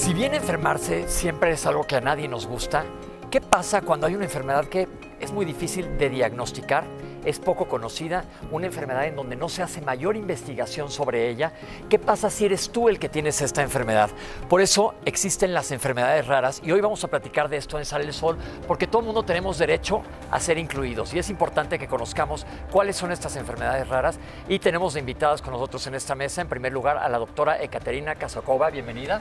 Si bien enfermarse siempre es algo que a nadie nos gusta, ¿qué pasa cuando hay una enfermedad que es muy difícil de diagnosticar, es poco conocida, una enfermedad en donde no se hace mayor investigación sobre ella? ¿Qué pasa si eres tú el que tienes esta enfermedad? Por eso existen las enfermedades raras y hoy vamos a platicar de esto en Sale el Sol, porque todo el mundo tenemos derecho a ser incluidos y es importante que conozcamos cuáles son estas enfermedades raras. Y tenemos de invitadas con nosotros en esta mesa, en primer lugar, a la doctora Ekaterina Kazakova. Bienvenida.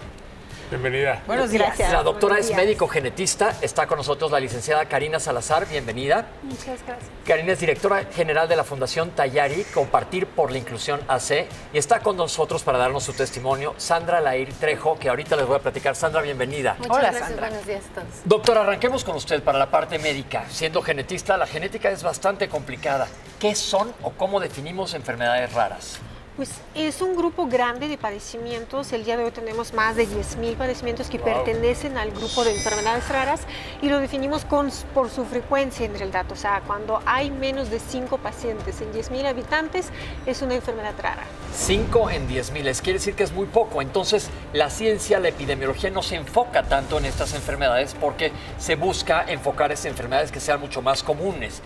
Bienvenida. Buenos días. La doctora es médico genetista. Está con nosotros la licenciada Karina Salazar. Bienvenida. Muchas gracias. Karina es directora general de la Fundación Tayari, Compartir por la Inclusión AC. Y está con nosotros para darnos su testimonio Sandra Lair Trejo, que ahorita les voy a platicar. Sandra, bienvenida. Muchas Hola, gracias. Sandra. Buenos días a todos. Doctora, arranquemos con usted para la parte médica. Siendo genetista, la genética es bastante complicada. ¿Qué son o cómo definimos enfermedades raras? Pues es un grupo grande de padecimientos. El día de hoy tenemos más de 10,000 padecimientos que pertenecen al grupo de enfermedades raras y lo definimos por su frecuencia en realidad. O sea, cuando hay menos de 5 pacientes en 10,000 habitantes, es una enfermedad rara. 5 en 10,000, quiere decir que es muy poco. Entonces, la ciencia, la epidemiología no se enfoca tanto en estas enfermedades porque se busca enfocar esas enfermedades que sean mucho más comunes.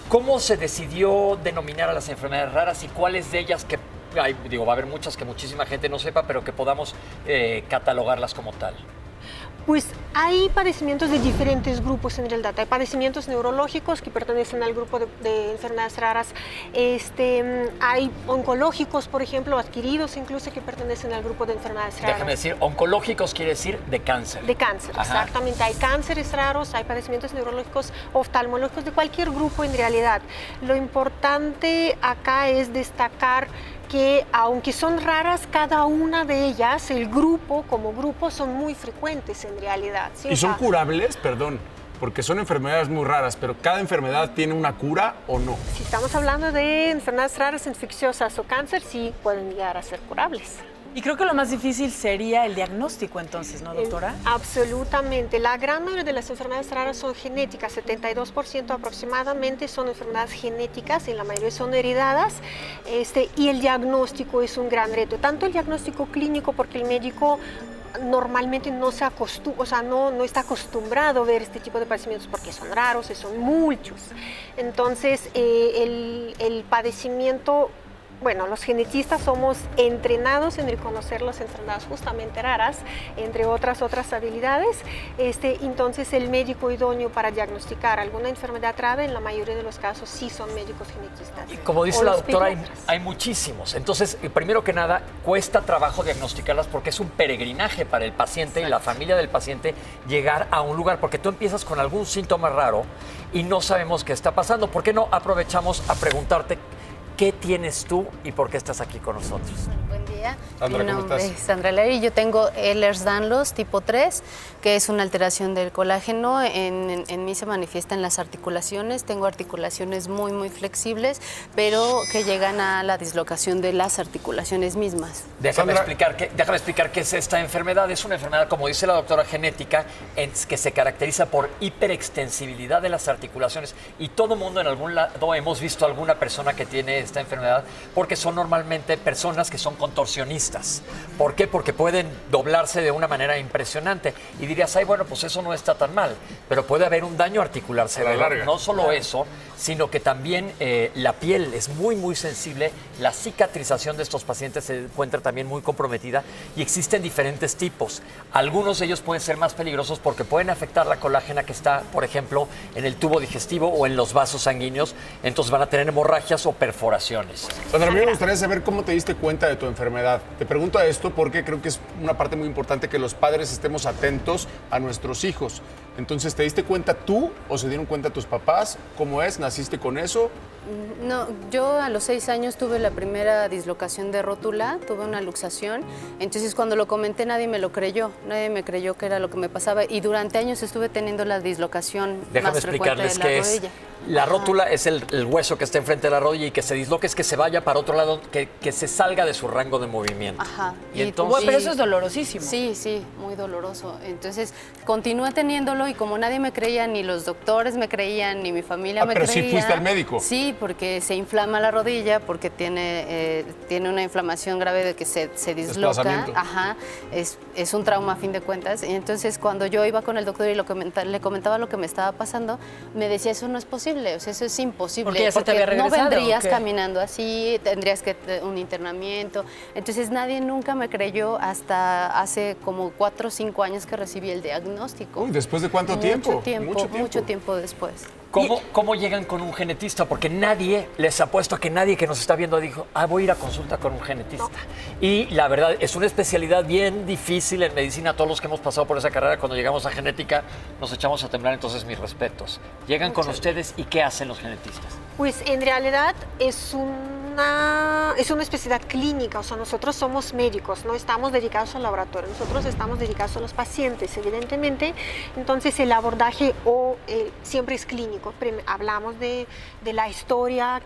¿Cómo se decidió denominar a las enfermedades raras y cuáles de ellas que, va a haber muchas que muchísima gente no sepa, pero que podamos catalogarlas como tal? Pues hay padecimientos de diferentes grupos en realidad. Hay padecimientos neurológicos que pertenecen al grupo de enfermedades raras. Hay oncológicos, por ejemplo, adquiridos incluso, que pertenecen al grupo de enfermedades raras. Déjame decir, oncológicos quiere decir de cáncer. De cáncer, Ajá. Exactamente. Hay cánceres raros, hay padecimientos neurológicos, oftalmológicos, de cualquier grupo en realidad. Lo importante acá es destacar que aunque son raras, cada una de ellas, el grupo como grupo, son muy frecuentes en realidad. ¿Sí? ¿Y son curables? Perdón, porque son enfermedades muy raras, pero ¿cada enfermedad tiene una cura o no? Si estamos hablando de enfermedades raras, infecciosas o cáncer, sí pueden llegar a ser curables. Y creo que lo más difícil sería el diagnóstico entonces, ¿no, doctora? Absolutamente. La gran mayoría de las enfermedades raras son genéticas, 72% aproximadamente son enfermedades genéticas y la mayoría son heredadas. Y el diagnóstico es un gran reto, tanto el diagnóstico clínico, porque el médico normalmente no está acostumbrado a ver este tipo de padecimientos porque son raros y son muchos. Entonces, el padecimiento... Bueno, los genetistas somos entrenados en reconocer las enfermedades justamente raras, entre otras habilidades. Entonces, el médico idóneo para diagnosticar alguna enfermedad rara, en la mayoría de los casos, sí son médicos genetistas. Y como dice la doctora, hay muchísimos. Entonces, primero que nada, cuesta trabajo diagnosticarlas porque es un peregrinaje para el paciente. Exacto. Y la familia del paciente llegar a un lugar, porque tú empiezas con algún síntoma raro y no sabemos qué está pasando. ¿Por qué no aprovechamos a preguntarte qué tienes tú y por qué estás aquí con nosotros? Buen día. Sandra, Mi ¿cómo nombre estás? es Sandra Lair y yo tengo Ehlers-Danlos tipo 3, que es una alteración del colágeno. En mí se manifiesta en las articulaciones. Tengo articulaciones muy, muy flexibles, pero que llegan a la dislocación de las articulaciones mismas. Déjame explicar qué es esta enfermedad. Es una enfermedad, como dice la doctora, genética, que se caracteriza por hiperextensibilidad de las articulaciones. Y todo mundo en algún lado hemos visto a alguna persona que tiene esta enfermedad, porque son normalmente personas que son contorsionistas. ¿Por qué? Porque pueden doblarse de una manera impresionante. Y dirías, ay, bueno, pues eso no está tan mal, pero puede haber un daño articular severo. No solo eso, sino que también la piel es muy, muy sensible. La cicatrización de estos pacientes se encuentra también muy comprometida y existen diferentes tipos. Algunos de ellos pueden ser más peligrosos porque pueden afectar la colágena que está, por ejemplo, en el tubo digestivo o en los vasos sanguíneos. Entonces van a tener hemorragias o perforaciones. Sandra, a mí me gustaría saber cómo te diste cuenta de tu enfermedad. Te pregunto esto porque creo que es una parte muy importante que los padres estemos atentos a nuestros hijos. Entonces, ¿te diste cuenta tú o se dieron cuenta tus papás? ¿Cómo es? ¿Naciste con eso? No, yo a los 6 años tuve la primera dislocación de rótula, tuve una luxación. Entonces, cuando lo comenté, nadie me lo creyó. Nadie me creyó que era lo que me pasaba. Y durante años estuve teniendo la dislocación más frecuente de la rodilla. La rótula es el hueso que está enfrente de la rodilla y que se disloque es que se vaya para otro lado, que se salga de su rango de movimiento. Ajá. Y entonces... Pero eso es dolorosísimo. Sí, muy doloroso. Entonces, continué teniéndolo y como nadie me creía, ni los doctores me creían, ni mi familia me pero creía. sí fuiste al médico. Sí, porque se inflama la rodilla, porque tiene una inflamación grave de que se disloca. Desplazamiento. Ajá. Es un trauma a fin de cuentas. Y entonces, cuando yo iba con el doctor y le comentaba lo que me estaba pasando, me decía, eso no es posible, o sea, eso es imposible. Porque ya se te había no regresado, vendrías ¿o qué? caminando así, tendrías que un internamiento. Entonces nadie nunca me creyó hasta hace como 4 o 5 años que recibí el diagnóstico. Uy, ¿después de cuánto tiempo? Mucho tiempo después. ¿Cómo llegan con un genetista? Porque nadie, les apuesto a que nadie que nos está viendo dijo, voy a ir a consulta con un genetista. No. Y la verdad, es una especialidad bien difícil en medicina. Todos los que hemos pasado por esa carrera, cuando llegamos a genética, nos echamos a temblar, entonces mis respetos. Llegan con ustedes y ¿qué hacen los genetistas? Pues en realidad es una especialidad clínica, o sea, nosotros somos médicos, no estamos dedicados al laboratorio, nosotros estamos dedicados a los pacientes, evidentemente, entonces el abordaje siempre es clínico, hablamos de la historia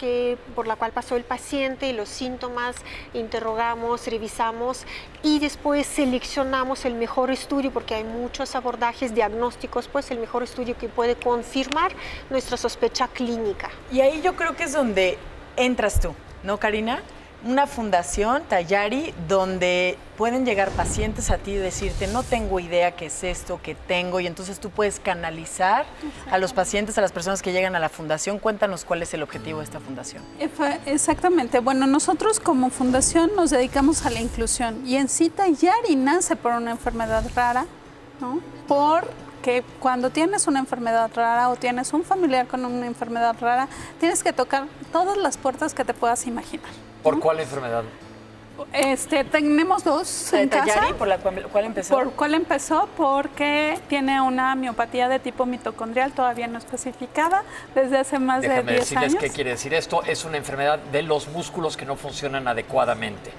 por la cual pasó el paciente, los síntomas, interrogamos, revisamos y después seleccionamos el mejor estudio, porque hay muchos abordajes diagnósticos, pues el mejor estudio que puede confirmar nuestra sospecha clínica. Y ahí yo creo que es donde entras tú, ¿no, Karina? Una fundación, Tayari, donde pueden llegar pacientes a ti y decirte, no tengo idea qué es esto que tengo, y entonces tú puedes canalizar a los pacientes, a las personas que llegan a la fundación. Cuéntanos cuál es el objetivo de esta fundación. Exactamente. Bueno, nosotros como fundación nos dedicamos a la inclusión y en sí Tayari nace por una enfermedad rara, ¿no? Porque cuando tienes una enfermedad rara o tienes un familiar con una enfermedad rara, tienes que tocar todas las puertas que te puedas imaginar. ¿Por cuál enfermedad? Tenemos 2 en casa. Tayari, ¿por la cuál empezó? ¿Por cuál empezó? Porque tiene una miopatía de tipo mitocondrial todavía no especificada desde hace más de 10 años. Déjame decirles qué quiere decir esto. Es una enfermedad de los músculos que no funcionan adecuadamente.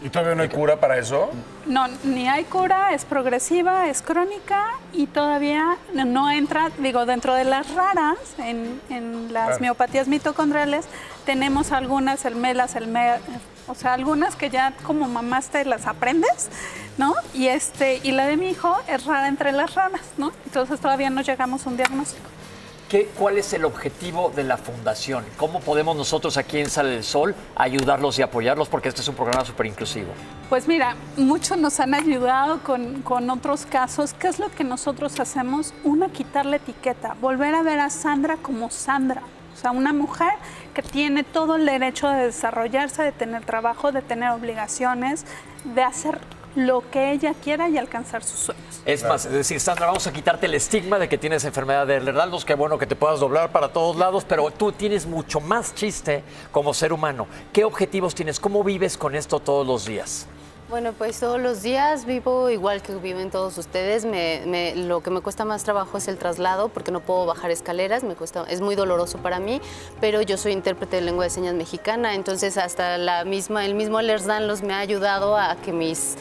¿Y todavía no hay cura para eso? No, ni hay cura, es progresiva, es crónica y todavía no entra, dentro de las raras, en las miopatías mitocondriales, tenemos algunas, o sea, algunas que ya como mamás te las aprendes, ¿no? Y la de mi hijo es rara entre las raras, ¿no? Entonces todavía no llegamos a un diagnóstico. ¿Cuál es el objetivo de la fundación? ¿Cómo podemos nosotros aquí en Sale del Sol ayudarlos y apoyarlos? Porque este es un programa súper inclusivo. Pues mira, muchos nos han ayudado con otros casos. ¿Qué es lo que nosotros hacemos? Quitar la etiqueta, volver a ver a Sandra como Sandra. O sea, una mujer que tiene todo el derecho de desarrollarse, de tener trabajo, de tener obligaciones, de hacer lo que ella quiera y alcanzar sus sueños. Es más, es decir, Sandra, vamos a quitarte el estigma de que tienes enfermedad de Ehlers-Danlos. Qué bueno que te puedas doblar para todos lados, pero tú tienes mucho más chiste como ser humano. ¿Qué objetivos tienes? ¿Cómo vives con esto todos los días? Bueno, pues todos los días vivo igual que viven todos ustedes. Lo que me cuesta más trabajo es el traslado, porque no puedo bajar escaleras, es muy doloroso para mí, pero yo soy intérprete de lengua de señas mexicana, entonces hasta el mismo Ehlers-Danlos me ha ayudado a que mis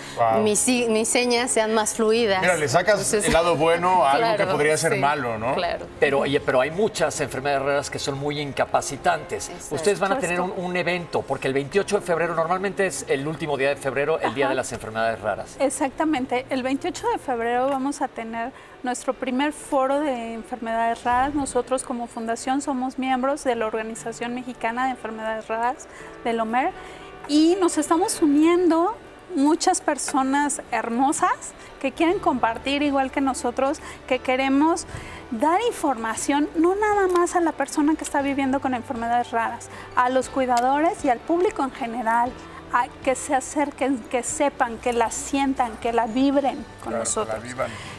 señas sean más fluidas. Mira, le sacas el lado bueno a algo que Claro, podría ser sí, malo, ¿no? Claro. Pero hay muchas enfermedades raras que son muy incapacitantes. Exacto. Ustedes van a tener un evento, porque el 28 de febrero normalmente es el último día de febrero, el Día de las Enfermedades Raras. Exactamente. El 28 de febrero vamos a tener nuestro primer foro de enfermedades raras. Nosotros como fundación somos miembros de la Organización Mexicana de Enfermedades Raras, del OMER, y nos estamos uniendo muchas personas hermosas que quieren compartir igual que nosotros, que queremos dar información no nada más a la persona que está viviendo con enfermedades raras, a los cuidadores y al público en general, a que se acerquen, que sepan, que la sientan, que la vibren con nosotros.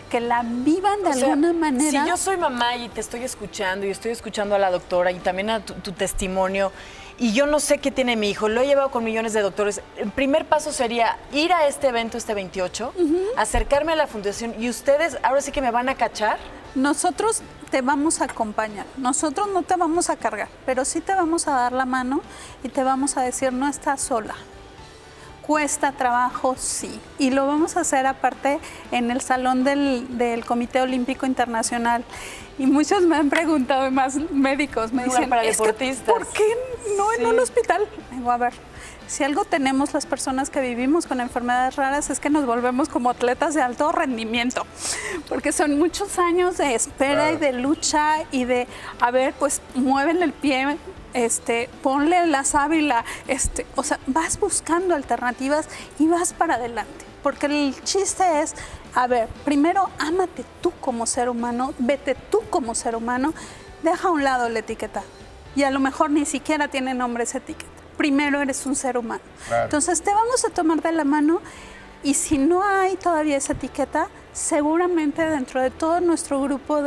Que la vivan de alguna manera. Si yo soy mamá y te estoy escuchando y estoy escuchando a la doctora y también a tu testimonio, y yo no sé qué tiene mi hijo, lo he llevado con millones de doctores, el primer paso sería ir a este evento este 28, acercarme a la fundación y ustedes ahora sí que me van a cachar. Nosotros te vamos a acompañar, nosotros no te vamos a cargar, pero sí te vamos a dar la mano y te vamos a decir, no estás sola. ¿Cuesta trabajo? Sí. Y lo vamos a hacer aparte en el salón del Comité Olímpico Internacional. Y muchos me han preguntado, y más médicos, me dicen, para "Es que, deportistas". ¿por qué no en un hospital? Digo, a ver, si algo tenemos las personas que vivimos con enfermedades raras es que nos volvemos como atletas de alto rendimiento, porque son muchos años de espera y de lucha y de, a ver, pues muévele el pie, ponle la sábila, o sea, vas buscando alternativas y vas para adelante, porque el chiste es, a ver, primero ámate tú como ser humano, vete tú como ser humano, deja a un lado la etiqueta y a lo mejor ni siquiera tiene nombre esa etiqueta. Primero eres un ser humano. Claro. Entonces te vamos a tomar de la mano y si no hay todavía esa etiqueta, seguramente dentro de todo nuestro grupo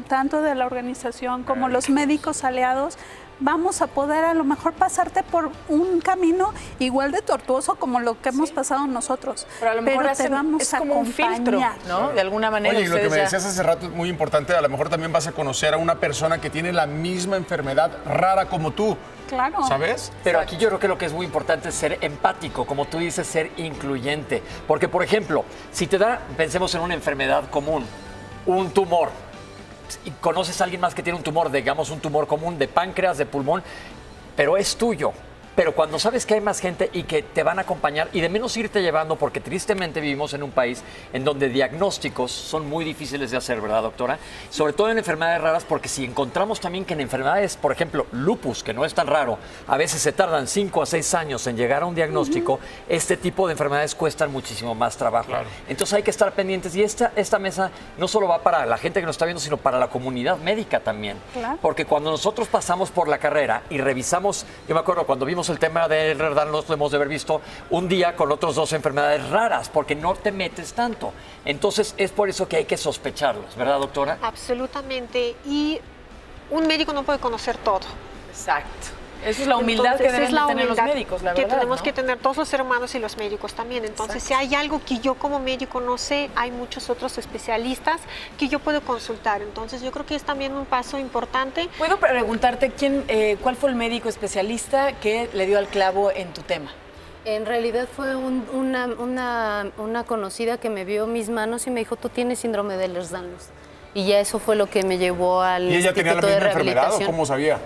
tanto de la organización como los médicos aliados, vamos a poder a lo mejor pasarte por un camino igual de tortuoso como lo que hemos pasado nosotros. Pero a lo mejor te vamos es a como un filtro, acompañar. ¿no? De alguna manera. Oye, y lo que ustedes me ya- decías hace rato es muy importante, a lo mejor también vas a conocer a una persona que tiene la misma enfermedad rara como tú, Claro. ¿sabes? Pero aquí yo creo que lo que es muy importante es ser empático, como tú dices, ser incluyente. Porque, por ejemplo, si te da, pensemos en una enfermedad común, un tumor, y conoces a alguien más que tiene un tumor, digamos un tumor común de páncreas, de pulmón, pero es tuyo. Pero cuando sabes que hay más gente y que te van a acompañar y de menos irte llevando, porque tristemente vivimos en un país en donde diagnósticos son muy difíciles de hacer, ¿verdad, doctora? Sobre todo en enfermedades raras, porque si encontramos también que en enfermedades, por ejemplo, lupus, que no es tan raro, a veces se tardan 5 a 6 años en llegar a un diagnóstico, este tipo de enfermedades cuestan muchísimo más trabajo. Claro. Entonces hay que estar pendientes y esta mesa no solo va para la gente que nos está viendo, sino para la comunidad médica también. Claro. Porque cuando nosotros pasamos por la carrera y revisamos, yo me acuerdo cuando vimos el tema de Ehlers-Danlos, lo hemos de haber visto un día con otras 2 enfermedades raras, porque no te metes tanto. Entonces es por eso que hay que sospecharlos, ¿verdad, doctora? Absolutamente. Y un médico no puede conocer todo. Exacto. Esa es la humildad Entonces, que deben es la de tener los humildad médicos, la que verdad, tenemos ¿no? que tener todos los seres humanos y los médicos también. Entonces, si hay algo que yo como médico no sé, hay muchos otros especialistas que yo puedo consultar. Entonces, yo creo que es también un paso importante. ¿Puedo preguntarte cuál fue el médico especialista que le dio al clavo en tu tema? En realidad fue una conocida que me vio mis manos y me dijo, tú tienes síndrome de Ehlers-Danlos. Y ya eso fue lo que me llevó al ¿Y ella tenía la Instituto de misma enfermedad o Rehabilitación. cómo sabía?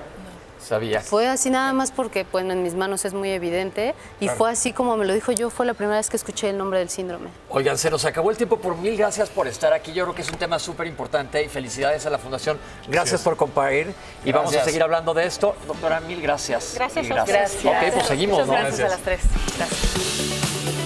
Sabía. Fue así nada más porque bueno, en mis manos es muy evidente y fue así como me lo dijo yo, fue la primera vez que escuché el nombre del síndrome. Oigan, se nos acabó el tiempo, por mil gracias por estar aquí. Yo creo que es un tema súper importante y felicidades a la Fundación. Gracias por compartir y vamos a Gracias. seguir hablando de esto. Doctora, mil gracias. Gracias Mil a ustedes. Gracias. Ok, pues seguimos, Muchas ¿no? gracias a las tres. Gracias.